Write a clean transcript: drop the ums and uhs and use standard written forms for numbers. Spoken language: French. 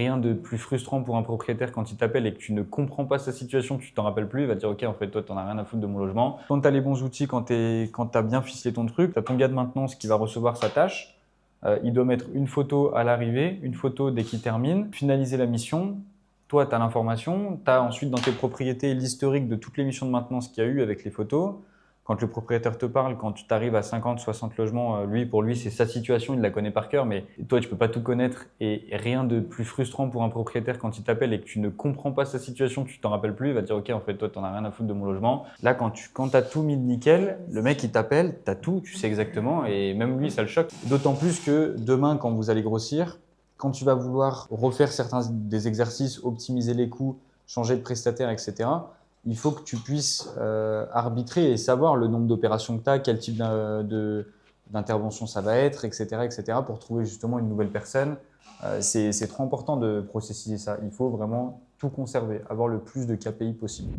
rien de plus frustrant pour un propriétaire quand il t'appelle et que tu ne comprends pas sa situation, tu t'en rappelles plus, il va te dire ok, en fait toi t'en as rien à foutre de mon logement. Quand tu as les bons outils, quand tu as bien ficelé ton truc, tu as ton gars de maintenance qui va recevoir sa tâche, il doit mettre une photo à l'arrivée, une photo dès qu'il termine, finaliser la mission. Toi, tu as l'information, tu as ensuite dans tes propriétés l'historique de toutes les missions de maintenance qu'il y a eu avec les photos. Quand le propriétaire te parle, quand tu arrives à 50, 60 logements, pour lui, c'est sa situation, il la connaît par cœur, mais toi, tu peux pas tout connaître et rien de plus frustrant pour un propriétaire quand il t'appelle et que tu ne comprends pas sa situation, tu t'en rappelles plus, il va te dire ok, en fait, toi, t'en as rien à foutre de mon logement. Là, quand t'as tout mis de nickel, le mec, il t'appelle, t'as tout, tu sais exactement et même lui, ça le choque. D'autant plus que demain, quand vous allez grossir, quand tu vas vouloir refaire certains des exercices, optimiser les coûts, changer de prestataire, etc., il faut que tu puisses arbitrer et savoir le nombre d'opérations que tu as, quel type d'intervention ça va être, etc., pour trouver justement une nouvelle personne. C'est trop important de processiser ça. Il faut vraiment tout conserver, avoir le plus de KPI possible.